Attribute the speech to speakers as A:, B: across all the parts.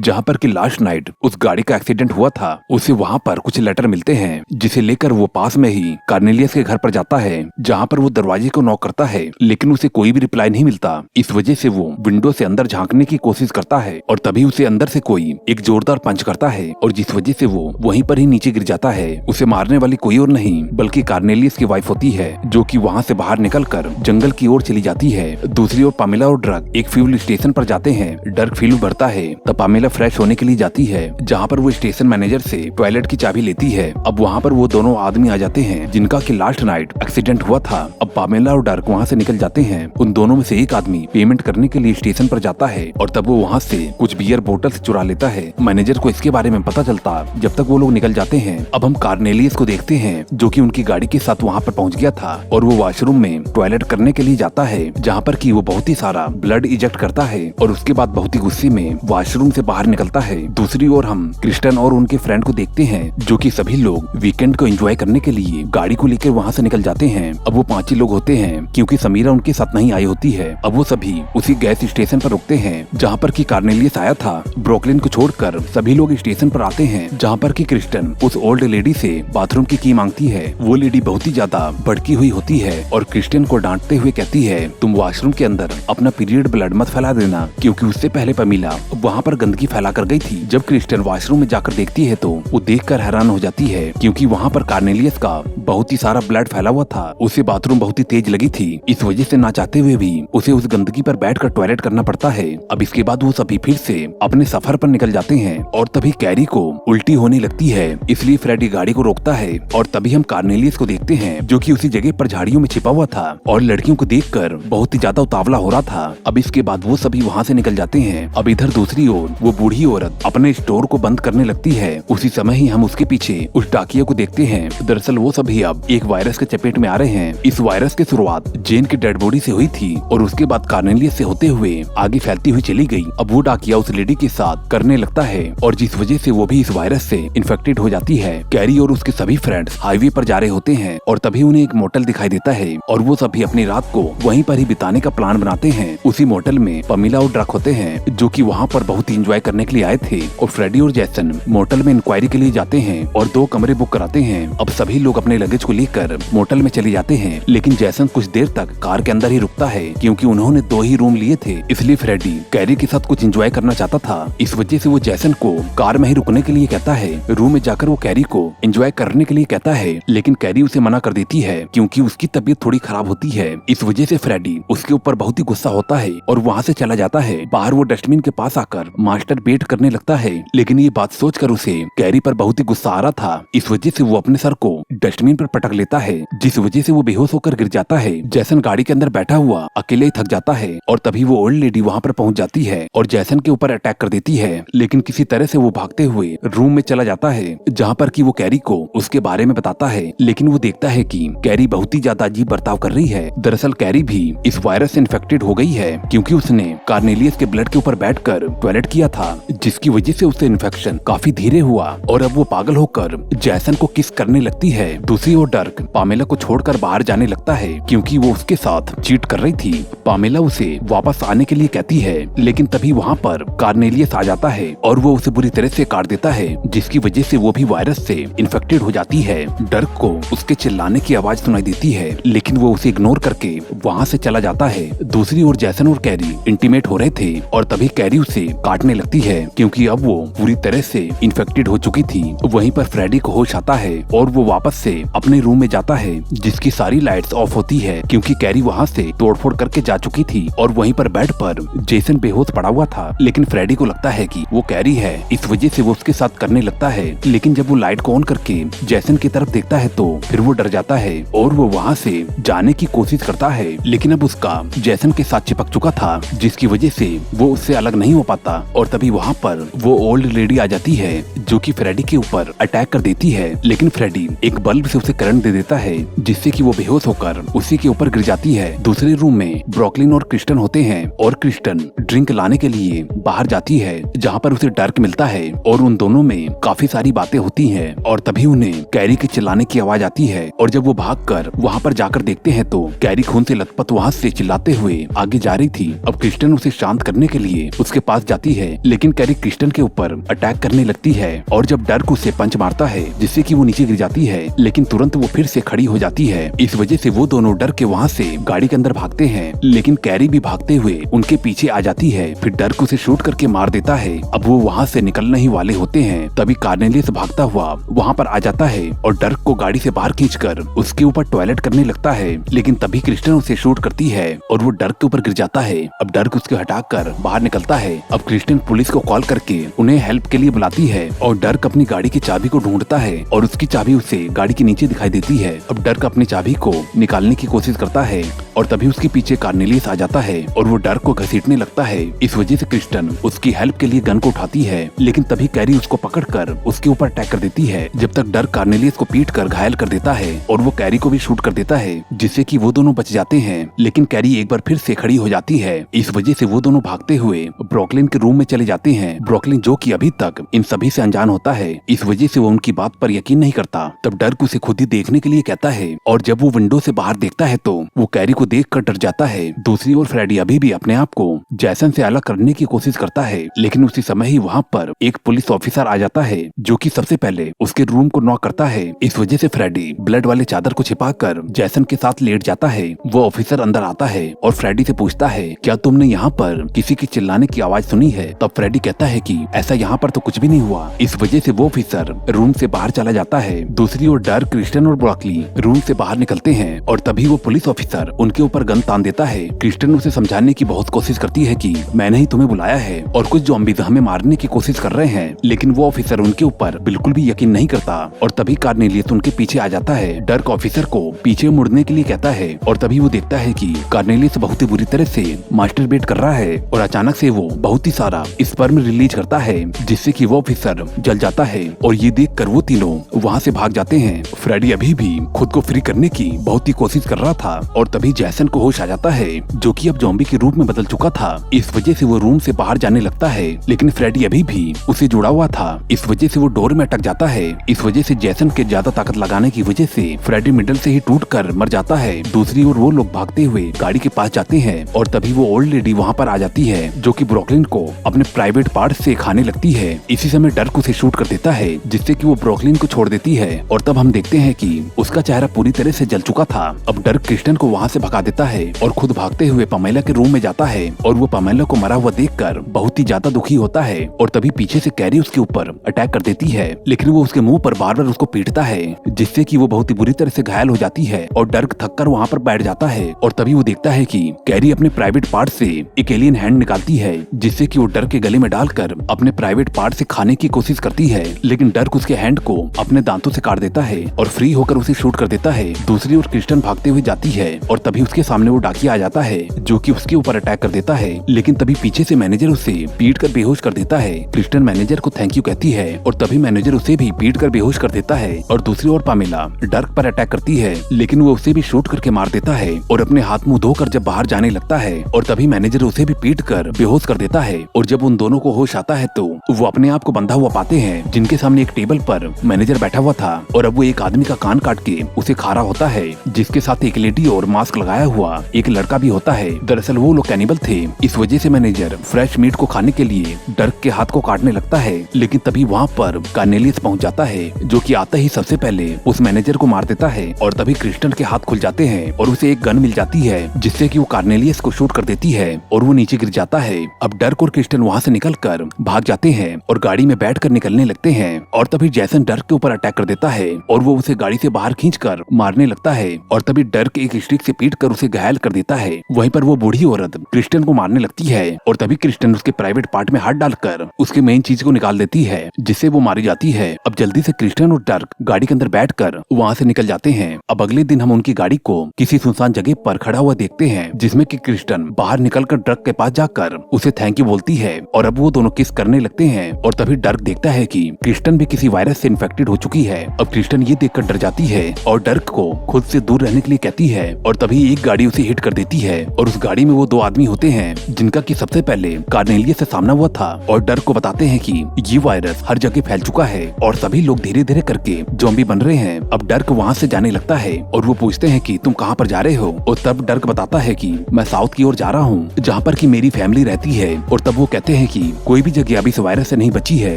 A: जहाँ पर कि लास्ट नाइट उस गाड़ी का एक्सीडेंट हुआ था। उसे वहाँ पर कुछ लेटर मिलते हैं जिसे लेकर वो पास में ही कार्नेलियस के घर पर जाता है, जहाँ पर वो दरवाजे को नॉक करता है लेकिन उसे कोई भी रिप्लाई नहीं मिलता। इस वजह से वो विंडो से अंदर झांकने की कोशिश करता है और तभी उसे अंदर से कोई एक जोरदार पंच करता है और जिस वजह से वो वहीं पर ही नीचे गिर जाता है। उसे मारने वाली कोई और नहीं बल्कि कार्नेलियस की वाइफ होती है, जो कि वहाँ से बाहर निकलकर जंगल की ओर चली जाती है। दूसरी ओर पामेला और ड्रग एक फ्यूल स्टेशन पर जाते हैं। ड्रग फ्यूल भरता है तब पामेला फ्रेश होने के लिए जाती है, जहाँ पर वो स्टेशन मैनेजर से टॉयलेट की चाबी लेती है। अब वहाँ पर वो दोनों आदमी आ जाते हैं जिनका कि लास्ट नाइट एक्सीडेंट हुआ था। अब पामेला और ड्रग वहाँ से निकल जाते हैं। उन दोनों में से एक आदमी पेमेंट करने के लिए स्टेशन पर जाता है और तब वो वहाँ से कुछ बियर बोतल चुरा लेता है। मैनेजर को इसके बारे में पता चलता जब तक वो लोग निकल जाते हैं। अब हम कार्नेलियस को देखते हैं जो कि उनकी गाड़ी के साथ वहाँ पर पहुँच गया था और वो वॉशरूम में टॉयलेट करने के लिए जाता है, जहाँ पर कि वो बहुत ही सारा ब्लड इजेक्ट करता है और उसके बाद बहुत ही गुस्से में वॉशरूम से बाहर निकलता है। दूसरी ओर हम क्रिस्टन और उनके फ्रेंड को देखते हैं जो कि सभी लोग वीकेंड को एंजॉय करने के लिए गाड़ी को लेकर वहाँ से निकल जाते हैं। अब वो 5 ही लोग होते हैं क्योंकि समीरा उनके साथ नहीं आई होती है। अब वो सभी उसी गैस स्टेशन पर रुकते हैं जहाँ पर कि कार्नेलियस आया था। ब्रुकलिन को छोड़कर सभी लोग स्टेशन पर आते हैं, जहाँ पर कि क्रिस्टन उस ओल्ड लेडी से बाथरूम की मांगती है। वो लेडी बहुत ही ज्यादा भड़की हुई होती है और क्रिस्टन को डांटते हुए कहती है, तुम वॉशरूम के अंदर अपना पीरियड ब्लड मत फैला देना, क्योंकि उससे पहले पमीला वहाँ पर गंदगी फैला कर गई थी। जब क्रिस्टन वॉशरूम में जाकर देखती है तो वो देखकर हैरान हो जाती है क्योंकि वहाँ पर कार्नेलियस का बहुत ही सारा ब्लड फैला हुआ था। उसे बाथरूम बहुत ही तेज लगी थी, इस वजह से ना चाहते हुए भी उसे उस गंदगी पर बैठकर टॉयलेट करना पड़ता है। अब इसके बाद वो सभी फिर से अपने सफर पर निकल जाते हैं और तभी कैरी को उल्टी होने लगती है, इसलिए फ्रेडी गाड़ी को रोकता है और तभी हम कार्नेलियस को देखते हैं जो कि उसी जगह पर झाड़ियों में छिपा हुआ था और लड़कियों को देखकर बहुत ही ज्यादा उतावला हो रहा था। अब इसके बाद वो सभी वहाँ से निकल जाते हैं। अब इधर दूसरी ओर वो बूढ़ी औरत अपने स्टोर को बंद करने लगती है। उसी समय ही हम उसके पीछे उस डाकिया को देखते हैं। दरअसल वो सभी अब एक वायरस के चपेट में आ रहे हैं। इस वायरस की शुरुआत जेन की डेड बॉडी से हुई थी और उसके बाद कार्नेलियस से होते हुए आगे फैलती हुई चली गई। अब वो डाकिया उस लेडी के साथ करने लगता है और जिस वजह से वो भी इस वायरस से इन्फेक्टेड हो जाती है। कैरी और उसके सभी फ्रेंड्स हाईवे पर जा रहे होते हैं और तभी उन्हें एक मोटल दिखाई देता है और वो सभी अपनी रात को वहीं पर ही बिताने का प्लान बनाते हैं। उसी मोटल में पमीला और ड्रक होते हैं जो कि वहाँ पर बहुत ही एंजॉय करने के लिए आए थे और फ्रेडी और जैसन मोटल में इंक्वायरी के लिए जाते हैं और 2 कमरे बुक कराते हैं। अब सभी लोग अपने लगेज को लेकर मोटल में चले जाते हैं, लेकिन जैसन कुछ देर तक कार के अंदर ही रुकता है क्योंकि उन्होंने 2 ही रूम लिए थे, इसलिए फ्रेडी कैरी के साथ कुछ एंजॉय करना चाहता था। इस वजह से वो जैसन को कार में ही रुकने के लिए कहता है। रूम में जाकर वो कैरी को एंजॉय करने के लिए कहता है, लेकिन कैरी उसे मना कर देती है क्योंकि उसकी तबीयत थोड़ी खराब होती है। इस वजह से फ्रेडी उसके ऊपर बहुत ही गुस्सा होता है और वहाँ से चला जाता है। बाहर वो डस्टबिन के पास आकर मास्टर बेट करने लगता है, लेकिन ये बात सोचकर उसे कैरी पर बहुत ही गुस्सा आ रहा था। इस वजह से वो अपने सर को डस्टबिन पर पटक लेता है, जिस वजह से वो बेहोश होकर गिर जाता है। जैसन गाड़ी के अंदर बैठा हुआ अकेले ही थक जाता है और तभी वो ओल्ड लेडी वहाँ पर पहुँच जाती है और जैसन के ऊपर अटैक कर देती है, लेकिन किसी तरह से वो भागते हुए रूम में चला जाता है जहाँ पर कि वो कैरी को उसके बारे में बताता है, लेकिन वो देखता है कि कैरी बहुत ही ज्यादा अजीब बर्ताव कर रही है। दरअसल कैरी भी इस वायरस से इन्फेक्टेड हो गई है क्योंकि उसने कार्नेलियस के ब्लड के ऊपर बैठकर टॉयलेट किया था, जिसकी वजह से उससे इन्फेक्शन काफी धीरे हुआ और अब वो पागल होकर जैसन को किस करने लगती है। दूसरी ओर डर्क पामेला को छोड़कर बाहर जाने लगता है क्योंकि वो उसके साथ चीट कर रही थी। पामेला उसे वापस आने के लिए कहती है, लेकिन तभी वहाँ पर कार्नेलियस आ जाता है और वो उसे बुरी तरह से काट देता है, जिसकी वजह से वो भी वायरस से इन्फेक्टेड हो जाती है। डर्क को उसके चिल्लाने की आवाज सुनाई देती है, लेकिन वो उसे इग्नोर करके वहाँ से चला जाता है। दूसरी ओर जैसन और कैरी इंटीमेट हो रहे थे और तभी कैरी उसे काटने लगती है क्योंकि अब वो पूरी तरह से इन्फेक्टेड हो चुकी थी। वहीं पर फ्रेडी को होश आता है और वो वापस से अपने रूम में जाता है, जिसकी सारी लाइट्स ऑफ होती है क्योंकि कैरी वहाँ से तोड़फोड़ करके जा चुकी थी और वहीं पर बेड पर जेसन बेहोश पड़ा हुआ था। लेकिन फ्रेडी को लगता है कि वो कैरी है, इस वजह से वो उसके साथ करने लगता है। लेकिन जब वो लाइट को ऑन करके जेसन की तरफ देखता है तो फिर वो डर जाता है और वो वहाँ से जाने की कोशिश करता है, लेकिन अब उसका जेसन के साथ चिपक चुका था, जिसकी वजह से वो उससे अलग नहीं हो पाता। और तभी वहाँ पर वो ओल्ड लेडी आ जाती है जो कि फ्रेडी के ऊपर अटैक कर देती है, लेकिन फ्रेडी एक बल्ब से उसे करंट दे देता है जिससे कि वो बेहोश होकर उसी के ऊपर गिर जाती है। दूसरे रूम में ब्रुकलिन और क्रिस्टन होते हैं और क्रिस्टन ड्रिंक लाने के लिए बाहर जाती है, जहाँ पर उसे डर्क मिलता है और उन दोनों में काफी सारी बातें होती हैं और तभी उन्हें कैरी के चिल्लाने की आवाज आती है और जब वो भागकर वहाँ पर जाकर देखते हैं तो कैरी खून से लथपथ वहाँ से चिल्लाते हुए आगे जा रही थी। अब क्रिस्टन उसे शांत करने के लिए उसके पास जाती है, लेकिन कैरी क्रिस्टन के ऊपर अटैक करने लगती है और जब डर्क उसे पंच मारता है जिससे कि वो नीचे गिर जाती है, लेकिन तुरंत वो फिर से खड़ी हो जाती है। इस वजह से वो दोनों डर के वहाँ से गाड़ी के अंदर भागते हैं, लेकिन कैरी भी भागते हुए उनके पीछे आ जाती है। फिर डर्क उसे शूट करके मार देता है। अब वो वहाँ से निकलने ही वाले होते हैं, तभी कार्नेलियस भागता हुआ वहाँ पर आ जाता है और डर्क को गाड़ी से बाहर खींचकर उसके ऊपर टॉयलेट करने लगता है, लेकिन तभी क्रिस्टन उसे शूट करती है और वो डर्क के ऊपर गिर जाता है। अब डर्क उसके हटाकर बाहर निकलता है। अब क्रिस्टन पुलिस को कॉल करके उन्हें हेल्प के लिए बुलाती है और डर्क अपनी गाड़ी की चाबी को ढूंढता है और उसकी चाबी उसे गाड़ी के नीचे दिखाई देती है। अब डर्क अपनी चाबी को निकालने की कोशिश करता है और तभी उसके पीछे कार्नेलियस आ जाता है और वो डर्क को घसीटने लगता है। इस वजह से क्रिस्टन उसकी हेल्प के लिए गन को उठाती है, लेकिन तभी कैरी उसको पकड़कर उसके ऊपर अटैक कर देती है। जब तक डर्क कार्नेलियस को पीट कर घायल कर देता है और वो कैरी को भी शूट कर देता है, जिससे कि वो दोनों बच जाते हैं। लेकिन कैरी एक बार फिर से खड़ी हो जाती है। इस वजह से वो दोनों भागते हुए ब्रुकलिन के रूम में चले जाते हैं। ब्रुकलिन जो कि अभी तक इन सभी से अनजान होता है, इस वजह से वो उनकी बात पर यकीन नहीं करता। तब डर्क उसे खुद ही देखने के लिए कहता है और जब वो विंडो से बाहर देखता है तो वो कैरी को देखकर डर जाता है। दूसरी ओर फ्रेडी अभी भी अपने आप को जैसन से अलग करने की कोशिश करता है, लेकिन उसी समय ही वहाँ पर एक पुलिस ऑफिसर आ जाता है जो कि सबसे पहले उसके रूम को नॉक करता है। इस वजह से फ्रेडी ब्लड वाले चादर को छिपाकर जैसन के साथ लेट जाता है। वो ऑफिसर अंदर आता है और फ्रेडी से पूछता है, क्या तुमने यहाँ पर किसी की चिल्लाने की आवाज सुनी है? तब फ्रेडी कहता है कि ऐसा यहाँ पर तो कुछ भी नहीं हुआ। इस वजह से वो ऑफिसर रूम से बाहर चला जाता है। दूसरी ओर डर्क, क्रिस्टन और ब्रुकलिन रूम से बाहर निकलते हैं और तभी वो पुलिस ऑफिसर उनके ऊपर गन तान देता है। क्रिस्टन उसे समझाने की बहुत कोशिश करती है कि मैंने ही तुम्हें बुलाया है और कुछ ज़ॉम्बीज़ हमें मारने की कोशिश कर रहे हैं, लेकिन वो ऑफिसर उनके ऊपर बिल्कुल भी यकीन नहीं करता और तभी कार्नेलियस उनके पीछे आ जाता है। डर्क ऑफिसर को पीछे मुड़ने के लिए कहता है और तभी वो देखता है कि कार्नेलियस बहुत ही बुरी तरह से मास्टरबेट कर रहा है और अचानक से वो बहुत ही सारा स्पर्म रिलीज करता है, जिससे कि वो ऑफिसर जल जाता है और ये देखकर वो तीनों वहाँ से भाग जाते हैं। फ्रेडी अभी भी खुद को फ्री करने की बहुत ही कोशिश कर रहा था और तभी जैसन को होश आ जाता है, जो कि अब ज़ॉम्बी के रूप में बदल चुका था। इस वजह से वो रूम से बाहर जाने लगता है, लेकिन फ्रेडी अभी भी उसे जुड़ा हुआ था। इस वजह से वो डोर में अटक जाता है। इस वजह से जैसन के ज्यादा ताकत लगाने की वजह से फ्रेडी मिडल से ही टूट कर मर जाता है। दूसरी ओर वो लोग भागते हुए गाड़ी के पास जाते हैं और तभी वो ओल्ड लेडी वहाँ पर आ जाती है, जो कि ब्रुकलिन को अपने प्राइवेट पार्ट से खाने लगती है। इसी समय डर्क उसे शूट कर देता है, जिससे कि वो ब्रुकलिन को छोड़ देती है और तब हम देखते हैं कि उसका चेहरा पूरी तरह से जल चुका था। अब डर्क क्रिस्टन को वहाँ से भगा देता है और खुद भागते हुए पामेला के रूम में जाता है और वो पामेला को मरा हुआ देखकर बहुत ही ज्यादा दुखी होता है और तभी पीछे से कैरी उसके ऊपर अटैक कर देती है, लेकिन वो उसके मुंह पर बार बार उसको पीटता है, जिससे कि वो बहुत ही बुरी तरह से घायल हो जाती है और डर्क थककर वहाँ पर बैठ जाता है और तभी वो देखता है कि कैरी अपने प्राइवेट पार्ट से एक एलियन हैंड निकालती है, जिससे कि वो डर्क के गले में डालकर अपने प्राइवेट पार्ट से खाने की कोशिश करती है, लेकिन डर्क उसके हैंड को अपने दांतों से काट देता है और फ्री होकर उसे शूट कर देता है। दूसरी ओर क्रिस्टन भागते हुए जाती है और तभी उसके सामने वो डाकिया आ जाता है, जो कि उसके ऊपर अटैक कर देता है, लेकिन तभी पीछे से मैनेजर उसे पीट कर बेहोश कर देता है। क्रिस्टन मैनेजर को थैंक यू कहती है और तभी मैनेजर उसे भी पीट कर बेहोश कर देता है और दूसरी ओर पामेला डर्क पर अटैक करती है, लेकिन वो उसे भी शूट करके मार देता है और अपने हाथ मुंह धोकर जब बाहर जाने लगता है और तभी मैनेजर उसे भी पीट कर बेहोश कर देता है और जब उन दोनों को होश आता है तो वो अपने आप को बंधा हुआ पाते हैं, जिनके सामने एक टेबल पर मैनेजर बैठा हुआ था और अब वो एक आदमी का कान काट के उसे खा रहा होता है, जिसके साथ एक लेडी और मास्क लगाया हुआ एक लड़का भी होता है। दरअसल वो लोग कैनिबल थे। इस वजह से मैनेजर फ्रेश मीट को खाने के लिए डर्क के हाथ को काटने लगता है, लेकिन तभी वहाँ पर कार्नेलियस पहुँच जाता है, जो कि आते ही सबसे पहले उस मैनेजर को मार देता है और तभी क्रिस्टन के हाथ खुल जाते हैं और उसे एक गन मिल जाती है, जिससे कि वो कार्नेलियस को शूट कर देती है और वो नीचे गिर जाता है। अब डर्क और क्रिस्टन वहाँ से निकलकर भाग जाते हैं और गाड़ी में बैठकर निकलने लगते हैं और तभी जैसन डर्क के ऊपर अटैक कर देता है और वो उसे गाड़ी से बाहर खींचकर मारने लगता है और तभी डर्क एक स्टिक से पीट कर उसे घायल कर देता है। वहीं पर वो बूढ़ी औरत क्रिस्टन को मारने लगती है और तभी क्रिस्टन उसके प्राइवेट पार्ट में हाथ डालकर उसके मेन चीज को निकाल देती है, जिससे वो मारी जाती है। अब जल्दी से क्रिस्टन और डर्क गाड़ी के अंदर बैठकर वहाँ से निकल जाते हैं। अब अगले दिन हम उनकी गाड़ी को किसी सुनसान जगह पर खड़ा हुआ देखते हैं, जिसमें कि क्रिस्टन बाहर निकलकर डर्क के पास जाकर उसे थैंक यू बोलती है और अब वो दोनों किस करने लगते हैं और तभी डर्क देखता है कि क्रिस्टन भी किसी वायरस से इन्फेक्टेड हो चुकी है। अब क्रिस्टन ये देखकर डर जाती है और डर्क को खुद से दूर रहने के लिए कहती है और तभी तभी एक गाड़ी उसे हिट कर देती है और उस गाड़ी में वो दो आदमी होते हैं जिनका कि सबसे पहले कार्नेलियस से सामना हुआ था और डर्क को बताते हैं कि ये वायरस हर जगह फैल चुका है और सभी लोग धीरे धीरे करके ज़ॉम्बी बन रहे हैं। अब डर्क वहाँ से जाने लगता है और वो पूछते हैं कि तुम कहाँ पर जा रहे हो, और तब डर्क बताता है कि मैं साउथ की ओर जा रहा हूँ जहाँ पर कि मेरी फैमिली रहती है। और तब वो कहते हैं कि कोई भी जगह अभी इस वायरस से नहीं बची है,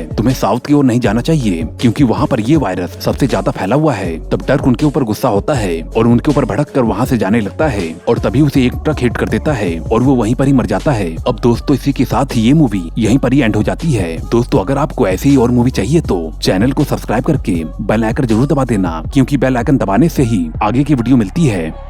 A: तुम्हें साउथ की ओर नहीं जाना चाहिए क्योंकि वहाँ पर ये वायरस सबसे ज्यादा फैला हुआ है। तब डर्क उनके ऊपर गुस्सा होता है और उनके ऊपर भड़क कर वहाँ से जाने लगता है और तभी उसे एक ट्रक हिट कर देता है और वो वहीं पर ही मर जाता है। अब दोस्तों इसी के साथ ही ये मूवी यहीं पर ही एंड हो जाती है। दोस्तों अगर आपको ऐसी ही और मूवी चाहिए तो चैनल को सब्सक्राइब करके बेल आइकन जरूर दबा देना क्योंकि बेल आइकन दबाने से ही आगे की वीडियो मिलती है।